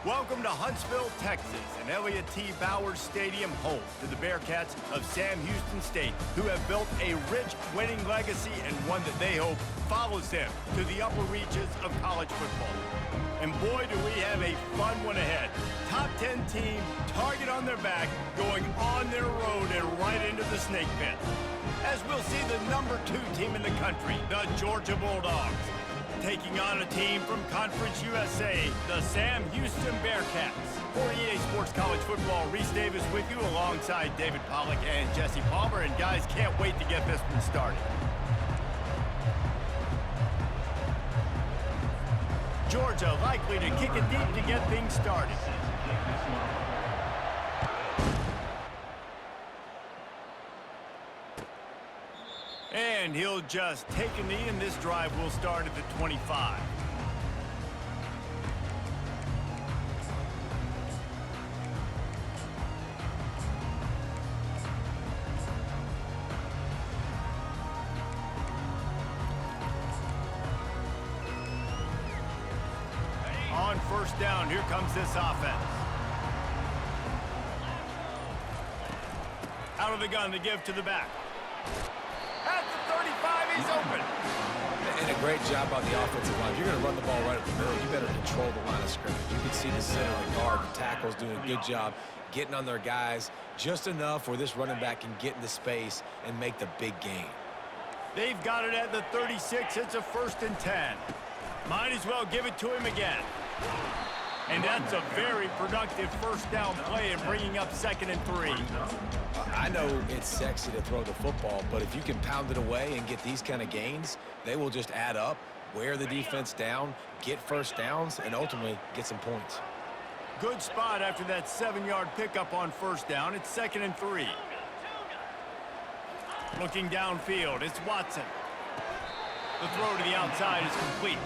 Welcome to Huntsville, Texas, and Elliott T. Bowers Stadium, home to the Bearcats of Sam Houston State, who have built a rich winning legacy and one that they hope follows them to the upper reaches of college football. And boy, do we have a fun one ahead. Top 10 team, target on their back, going on their road and right into the snake pit. As we'll see the number 2 team in the country, the Georgia Bulldogs, taking on a team from Conference USA, the Sam Houston Bearcats. For EA Sports College Football, Reese Davis with you alongside David Pollack and Jesse Palmer. And guys, can't wait to get this one started. Georgia likely to kick it deep to get things started. And he'll just take a knee, and this drive will start at the 25. On first down, here comes this offense. Out of the gun, the give to the back. At the 35, he's open. And a great job by the offensive line. If you're going to run the ball right up the middle, you better control the line of scrimmage. You can see the center, the guard, the tackles doing a good job getting on their guys just enough where this running back can get into space and make the big gain. They've got it at the 36. It's a 1st and 10. Might as well give it to him again. And that's a very productive first down play and bringing up 2nd and 3. I know it's sexy to throw the football, but if you can pound it away and get these kind of gains, they will just add up, wear the defense down, get first downs, and ultimately get some points. Good spot after that 7-yard pickup on first down. It's 2nd and 3. Looking downfield, it's Watson. The throw to the outside is complete.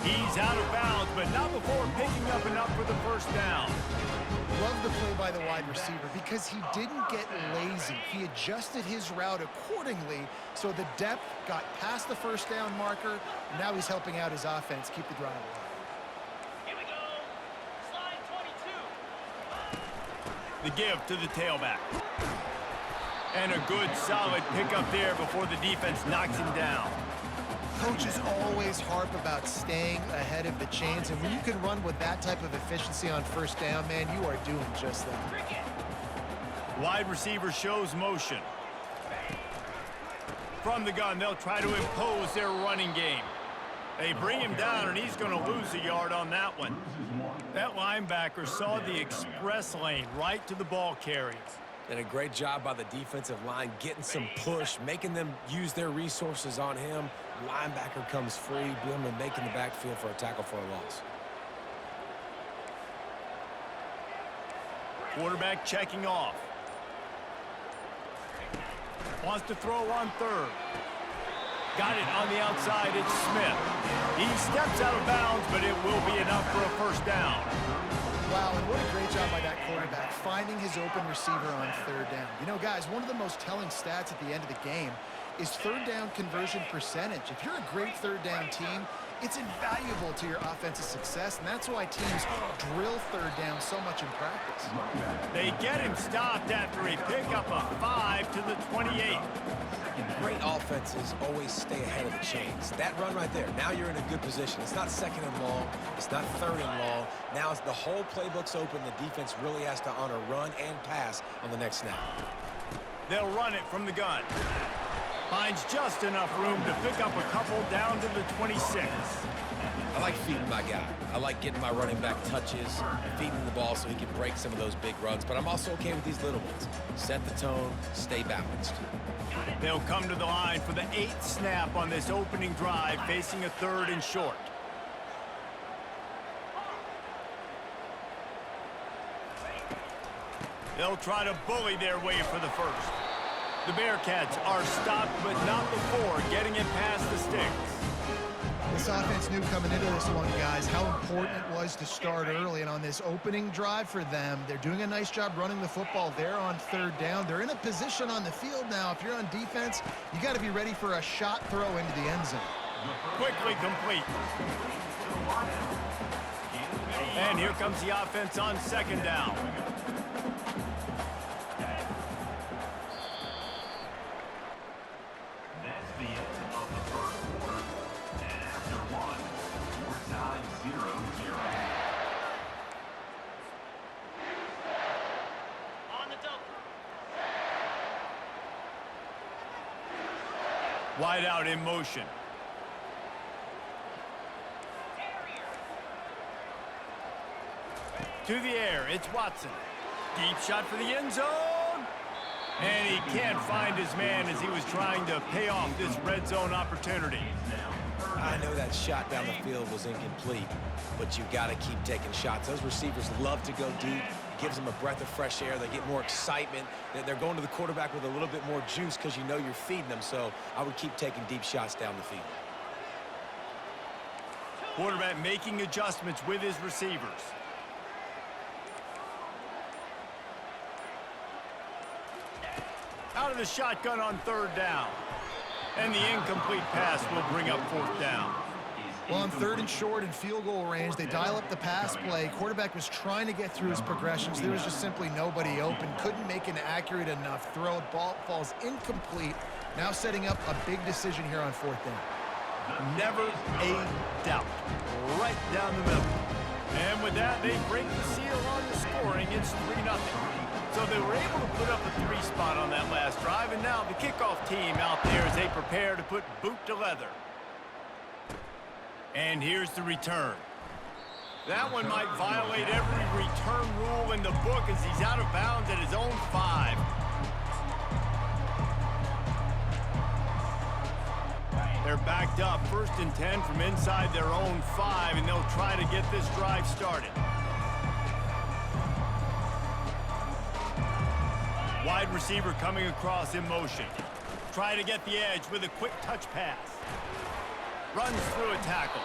He's out of bounds, but not before picking up enough for the first down. Love the play by the wide receiver because he didn't get lazy. He adjusted his route accordingly, so the depth got past the first down marker, and now he's helping out his offense keep the drive alive. Here we go. Slide 22. The give to the tailback. And a good, solid pickup there before the defense knocks him down. Coaches always harp about staying ahead of the chains, and when you can run with that type of efficiency on first down, man, you are doing just that. Wide receiver shows motion. From the gun, they'll try to impose their running game. They bring him down, and he's going to lose a yard on that one. That linebacker saw the express lane right to the ball carrier. And a great job by the defensive line getting some push, making them use their resources on him. Linebacker comes free, boom, and making the backfield for a tackle for a loss. Quarterback checking off. Wants to throw on 3rd. Got it on the outside, it's Smith. He steps out of bounds, but it will be enough for a first down. Wow, and what a great job by that quarterback, finding his open receiver on 3rd down. You know, guys, one of the most telling stats at the end of the game is 3rd down conversion percentage. If you're a great 3rd down team, it's invaluable to your offensive success, and that's why teams drill 3rd down so much in practice. They get him stopped after a pickup of 5 to the 28. Great offenses always stay ahead of the chains. That run right there, now you're in a good position. It's not 2nd and long. It's not 3rd and long. Now it's the whole playbook's open. The defense really has to honor run and pass on the next snap. They'll run it from the gun. Finds just enough room to pick up a couple down to the 26. I like feeding my guy. I like getting my running back touches, feeding the ball so he can break some of those big runs. But I'm also okay with these little ones. Set the tone, stay balanced. They'll come to the line for the 8th snap on this opening drive, facing a 3rd and short. They'll try to bully their way for the first. The Bearcats are stopped, but not before getting it past the sticks. This offense knew coming into this one, guys, how important it was to start early. And on this opening drive for them, they're doing a nice job running the football. They're on 3rd down. They're in a position on the field now. If you're on defense, you got to be ready for a shot throw into the end zone. Quickly complete. And here comes the offense on second down. That's the end of the first quarter. And after one, score tie 0-0. On the double. Wide out in motion. To the air, it's Watson. Deep shot for the end zone. And he can't find his man as he was trying to pay off this red zone opportunity. I know that shot down the field was incomplete, but you got to keep taking shots. Those receivers love to go deep. It gives them a breath of fresh air. They get more excitement. They're going to the quarterback with a little bit more juice because you know you're feeding them. So I would keep taking deep shots down the field. Quarterback making adjustments with his receivers. Out of the shotgun on third down. And the incomplete pass will bring up fourth down. Well, on third and short and field goal range, they dial up the pass play. Quarterback was trying to get through his progressions. There was just simply nobody open. Couldn't make an accurate enough throw. Ball falls incomplete. Now setting up a big decision here on fourth down. Never a doubt. Right down the middle. And with that, they break the seal on the scoring. It's 3-0. So they were able to put up a 3 spot on that last drive, and now the kickoff team out there as they prepare to put boot to leather. And here's the return. That one might violate every return rule in the book as he's out of bounds at his own 5. They're backed up, 1st and 10 from inside their own 5, and they'll try to get this drive started. Wide receiver coming across in motion. Try to get the edge with a quick touch pass. Runs through a tackle.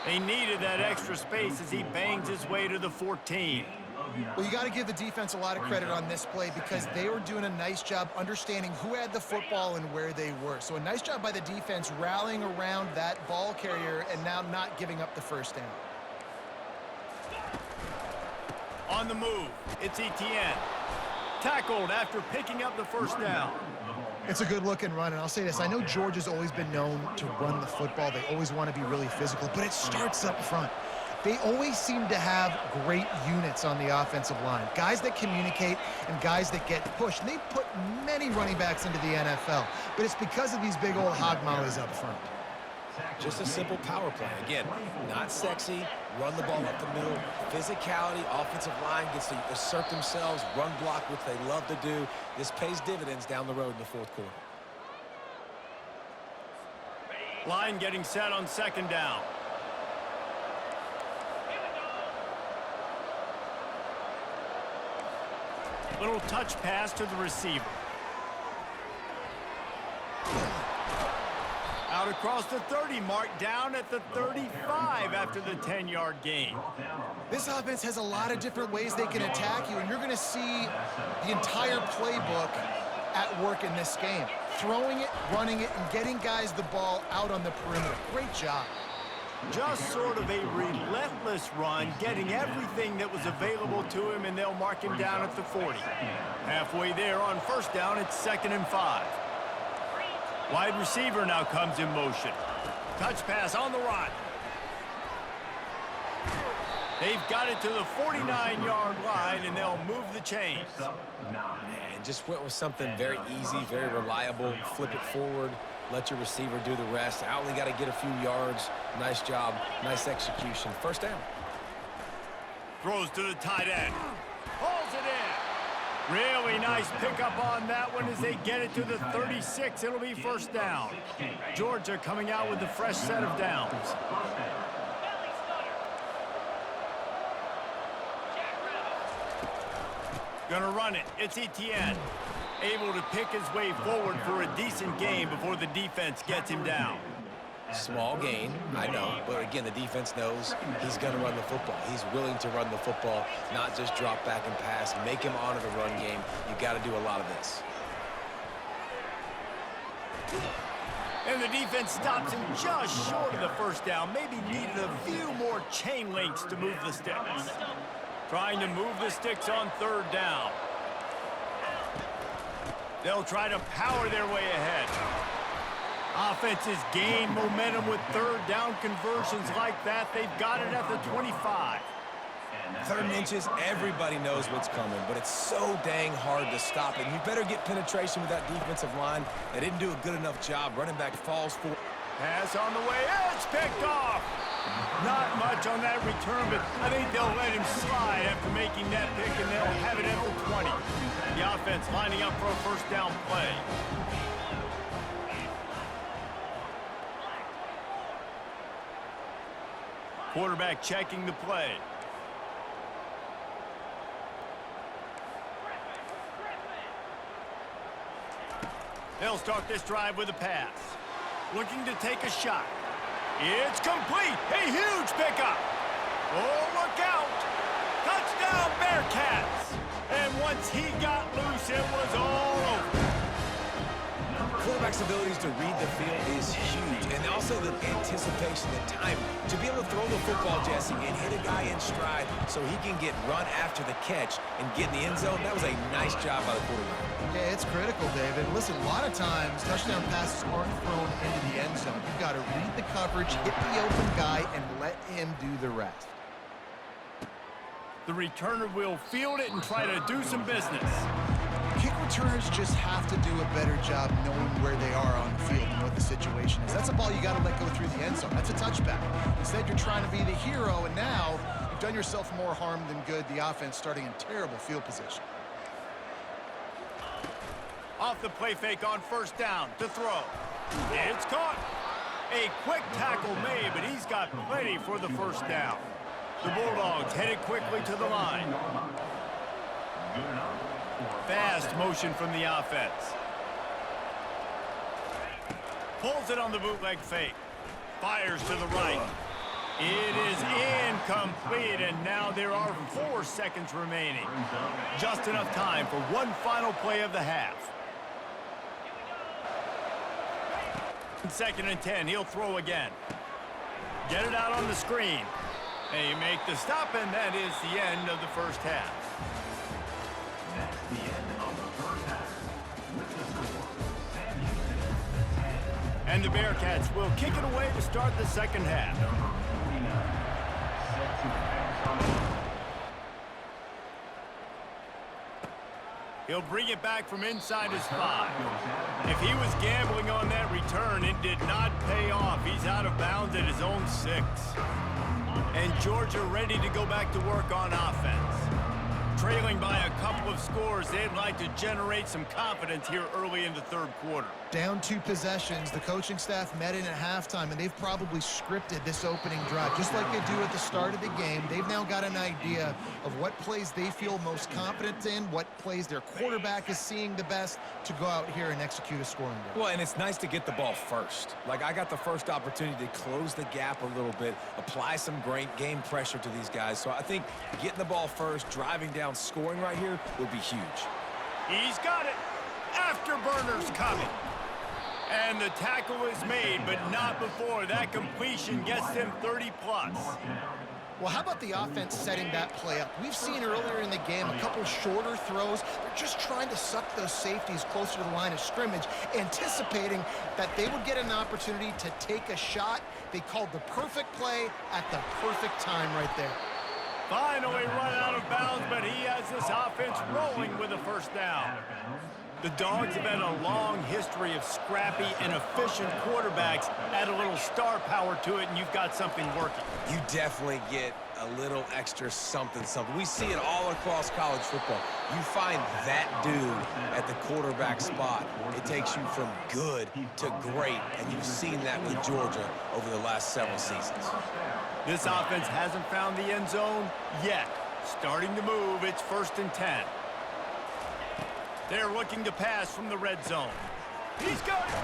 They needed that extra space as he bangs his way to the 14. Well, you got to give the defense a lot of credit on this play because they were doing a nice job understanding who had the football and where they were. So a nice job by the defense rallying around that ball carrier and now not giving up the first down. On the move, it's Etienne. Tackled after picking up the first down. It's a good-looking run, and I'll say this. I know Georgia's always been known to run the football. They always want to be really physical, but it starts up front. They always seem to have great units on the offensive line, guys that communicate and guys that get pushed. And they've put many running backs into the NFL, but it's because of these big old hog mollies up front. Just a simple power play. Again, not sexy, run the ball up the middle, physicality, offensive line gets to assert themselves, run block, which they love to do. This pays dividends down the road in the fourth quarter. Line getting set on second down. Little touch pass to the receiver. Out across the 30 mark, down at the 35 after the 10-yard gain. This offense has a lot of different ways they can attack you, and you're going to see the entire playbook at work in this game. Throwing it, running it, and getting guys the ball out on the perimeter. Great job. Just sort of a relentless run, getting everything that was available to him, and they'll mark him down at the 40. Halfway there on first down, it's 2nd and 5. Wide receiver now comes in motion. Touch pass on the run. They've got it to the 49-yard line, and they'll move the chains. And just went with something very easy, very reliable. Flip it forward. Let your receiver do the rest. I only got to get a few yards. Nice job. Nice execution. First down. Throws to the tight end. Pulls it in. Really nice pickup on that one as they get it to the 36. It'll be first down. Georgia coming out with a fresh set of downs. Gonna run it. It's Etienne. Able to pick his way forward for a decent gain before the defense gets him down. Small gain, I know, but again, the defense knows he's going to run the football. He's willing to run the football, not just drop back and pass, make him honor the run game. You got to do a lot of this. And the defense stops him just short of the first down. Maybe needed a few more chain links to move the sticks. Trying to move the sticks on third down. They'll try to power their way ahead. Offenses gain momentum with third down conversions like that. They've got it at the 25. 3rd and inches, everybody knows what's coming, but it's so dang hard to stop it. You better get penetration with that defensive line. They didn't do a good enough job. Running back falls for. Pass on the way. It's picked off. Not much on that return, but I think they'll let him slide after making that pick, and they'll have it at the 20. The offense lining up for a first down play. Quarterback checking the play. They'll start this drive with a pass. Looking to take a shot. It's complete. A huge pickup. Oh, look out. Touchdown, Bearcats. And once he got loose, it was all over. Quarterback's abilities to read the field is huge, and also the anticipation, the time to be able to throw the football, Jesse, and hit a guy in stride so he can get run after the catch and get in the end zone. That was a nice job by the quarterback. Yeah, it's critical, David. Listen, a lot of times touchdown passes aren't thrown into the end zone. You've got to read the coverage, hit the open guy, and let him do the rest. The returner will field it and try to do some business. Kick returners just have to do a better job knowing where they are on the field and what the situation is. That's a ball you got to let go through the end zone. That's a touchback. Instead, you're trying to be the hero, and now you've done yourself more harm than good. The offense starting in terrible field position. Off the play fake on first down to throw. It's caught. A quick tackle made, but he's got plenty for the first down. The Bulldogs headed quickly to the line. Fast motion from the offense. Pulls it on the bootleg fake. Fires to the right. It is incomplete, and now there are 4 seconds remaining. Just enough time for one final play of the half. 2nd and 10, he'll throw again. Get it out on the screen. They make the stop, and that is the end of the first half. That's the end of the first half. With the score, Sam Houston 10. And the Bearcats will kick it away to start the second half. Number 49, set to pass. He'll bring it back from inside his 5. If he was gambling on that return, it did not pay off. He's out of bounds at his own 6. And Georgia ready to go back to work on offense. Trailing by a couple of scores, they'd like to generate some confidence here early in the 3rd quarter. Down 2 possessions, the coaching staff met in at halftime, and they've probably scripted this opening drive. Just like they do at the start of the game, they've now got an idea of what plays they feel most confident in, what plays their quarterback is seeing the best to go out here and execute a scoring drive. Well, and it's nice to get the ball first. Like, I got the first opportunity to close the gap a little bit, apply some great game pressure to these guys. So I think getting the ball first, driving down, scoring right here would be huge. He's got it. Afterburners coming. And the tackle is made, but not before that completion gets them 30+. Well, how about the offense setting that play up? We've seen earlier in the game a couple shorter throws. They're just trying to suck those safeties closer to the line of scrimmage, anticipating that they would get an opportunity to take a shot. They called the perfect play at the perfect time right there. Finally run out of bounds, but he has this offense rolling with a first down. The Dogs have had a long history of scrappy and efficient quarterbacks. Add a little star power to it, and you've got something working. You definitely get a little extra something. We see it all across college football. You find that dude at the quarterback spot. It takes you from good to great, and you've seen that with Georgia over the last several seasons. This offense hasn't found the end zone yet. Starting to move, it's 1st and 10. They're looking to pass from the red zone. He's got it.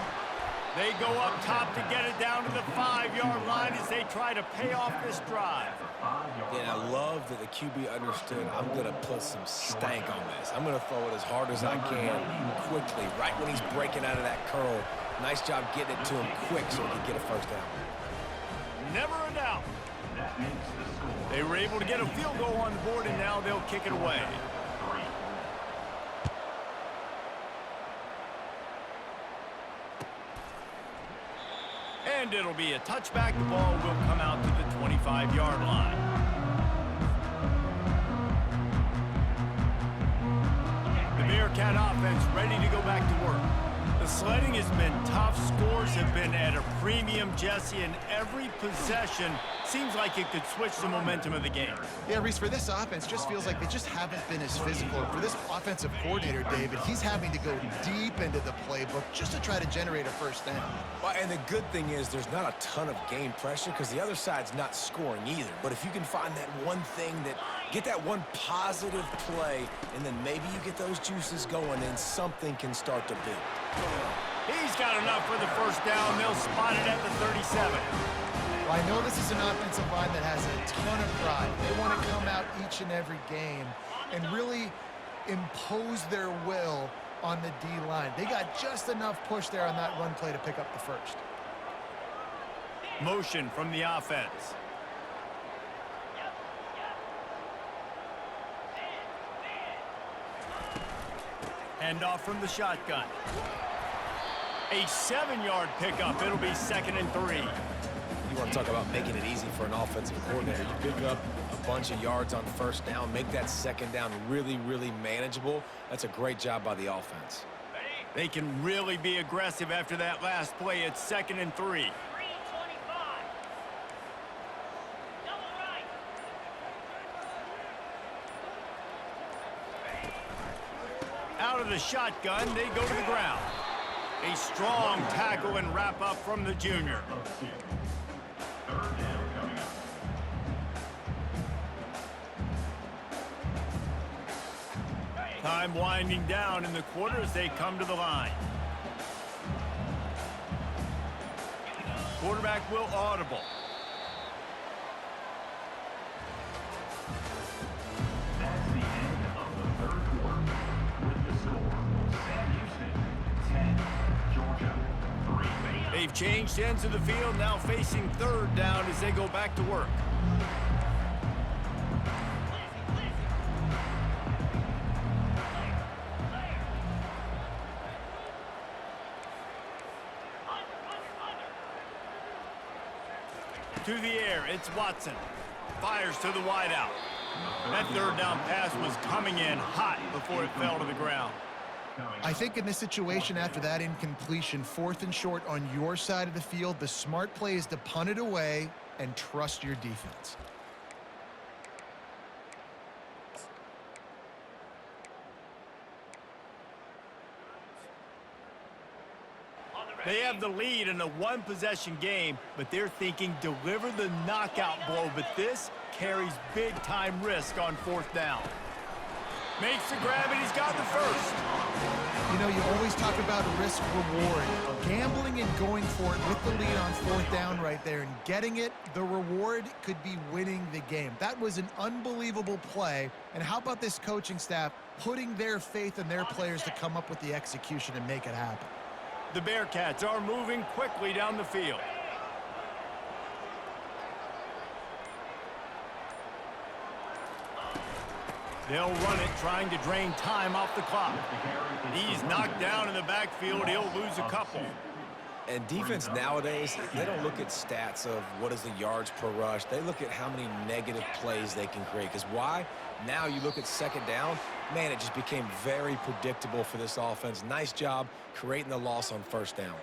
They go up top to get it down to the 5-yard line as they try to pay off this drive. And I love that the QB understood, I'm going to put some stank on this. I'm going to throw it as hard as I can quickly, right when he's breaking out of that curl. Nice job getting it to him quick so he could get a first down. Never a doubt. That makes the score. They were able to get a field goal on the board, and now they'll kick it away. 3. And it'll be a touchback. The ball will come out to the 25-yard line. The Bearcat offense ready to go back to work. The sledding has been tough. Scores have been at a premium, Jesse, and every possession seems like it could switch the momentum of the game. Yeah, Reese, for this offense, just feels like they just haven't been as physical. For this offensive coordinator, David, he's having to go deep into the playbook just to try to generate a first down. Well, and the good thing is there's not a ton of game pressure because the other side's not scoring either. But if you can find that one thing get that one positive play, and then maybe you get those juices going, and something can start to build. He's got enough for the first down. They'll spot it at the 37. Well, I know this is an offensive line that has a ton of pride. They want to come out each and every game and really impose their will on the D-line. They got just enough push there on that run play to pick up the first. Motion from the offense. Handoff from the shotgun. A 7-yard pickup. It'll be 2nd and 3. You want to talk about making it easy for an offensive coordinator. You pick up a bunch of yards on first down, make that second down really, really manageable. That's a great job by the offense. They can really be aggressive after that last play. It's 2nd and 3. 3:25. Double right. Out of the shotgun, they go to the ground. A strong tackle and wrap up from the junior. Of 2. 3rd down coming up. Time winding down in the quarter as they come to the line. Quarterback will audible. That's the end of the 3rd quarter. With the score, Sam Houston 10, Georgia 3. They've changed ends of the field, now facing 3rd down as they go back to work. To the air, it's Watson. Fires to the wideout. That 3rd down pass was coming in hot before it fell to the ground. I think in this situation, after that incompletion, 4th and short on your side of the field, the smart play is to punt it away and trust your defense. They have the lead in a 1-possession game, but they're thinking deliver the knockout blow, but this carries big-time risk on 4th down. Makes the grab, and he's got the first. You know, you always talk about risk-reward. Gambling and going for it with the lead on 4th down right there and getting it, the reward could be winning the game. That was an unbelievable play. And how about this coaching staff putting their faith in their players to come up with the execution and make it happen? The Bearcats are moving quickly down the field. They'll run it, trying to drain time off the clock. He's knocked down in the backfield. He'll lose a couple. And defense nowadays, they don't look at stats of what is the yards per rush. They look at how many negative plays they can create. Because why? Now you look at 2nd down, man, it just became very predictable for this offense. Nice job creating the loss on 1st down.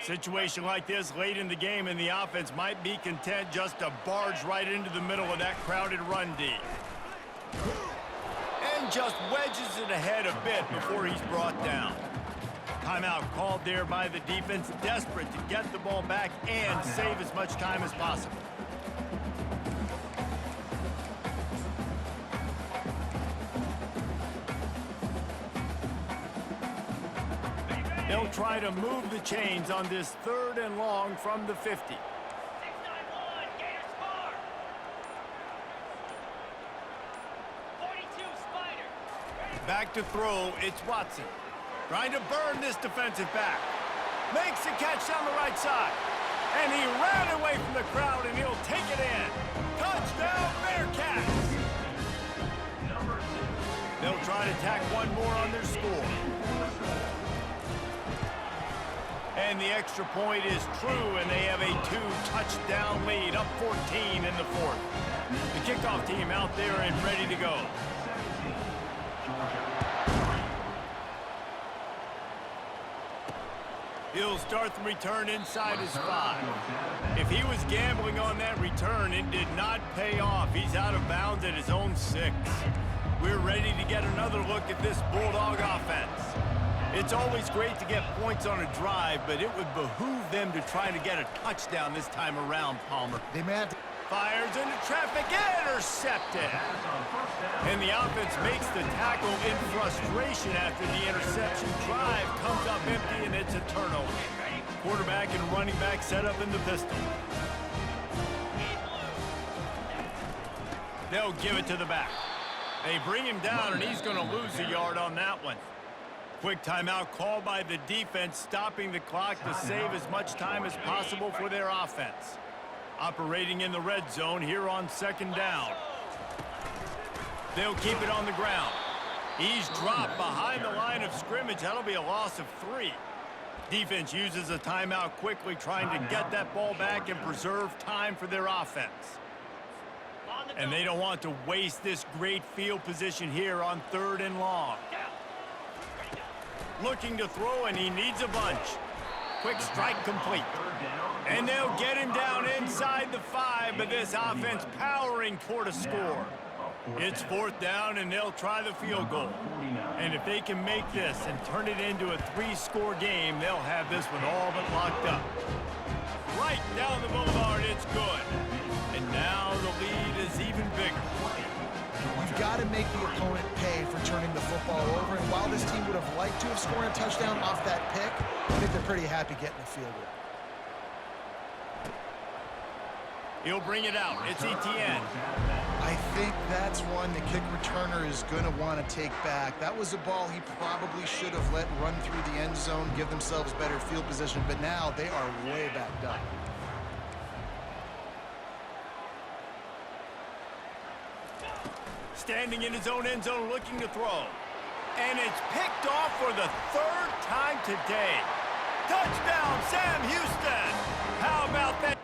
Situation like this late in the game, and the offense might be content just to barge right into the middle of that crowded run D. And just wedges it ahead a bit before he's brought down. Timeout called there by the defense, desperate to get the ball back and save as much time as possible. They'll try to move the chains on this 3rd and long from the 50. 691, Gator score. 42, Spider. Back to throw, it's Watson. Trying to burn this defensive back. Makes the catch down the right side. And he ran away from the crowd, and he'll take it in. Touchdown, Bearcats! They'll try to tack one more on their score. And the extra point is true, and they have a 2-touchdown lead, up 14 in the fourth. The kickoff team out there and ready to go. He'll start the return inside his 5. If he was gambling on that return, it did not pay off. He's out of bounds at his own 6. We're ready to get another look at this Bulldog offense. It's always great to get points on a drive, but it would behoove them to try to get a touchdown this time around, Palmer. They may have to... Fires into traffic, intercepted. And the offense makes the tackle in frustration after the interception. Drive comes up empty, and it's a turnover. Quarterback and running back set up in the pistol. They'll give it to the back. They bring him down, and he's going to lose a yard on that one. Quick timeout called by the defense, stopping the clock to save as much time as possible for their offense. Operating in the red zone here on 2nd down. They'll keep it on the ground. He's dropped behind the line of scrimmage. That'll be a loss of 3. Defense uses a timeout quickly, trying to get that ball back and preserve time for their offense. And they don't want to waste this great field position here on 3rd and long. Looking to throw, and he needs a bunch. Quick strike complete. And they'll get him down inside the 5, but this offense powering toward a score. It's 4th down, and they'll try the field goal. And if they can make this and turn it into a 3-score game, they'll have this one all but locked up. Right down the boulevard, it's good. And now the lead is even bigger. You've got to make the opponent pay for turning the football over. And while this team would have liked to have scored a touchdown off that pick, I think they're pretty happy getting a field goal. He'll bring it out. It's Etienne. I think that's one the kick returner is going to want to take back. That was a ball he probably should have let run through the end zone, give themselves better field position, but now they are way backed up. Standing in his own end zone, looking to throw. And it's picked off for the 3rd time today. Touchdown, Sam Houston! How about that?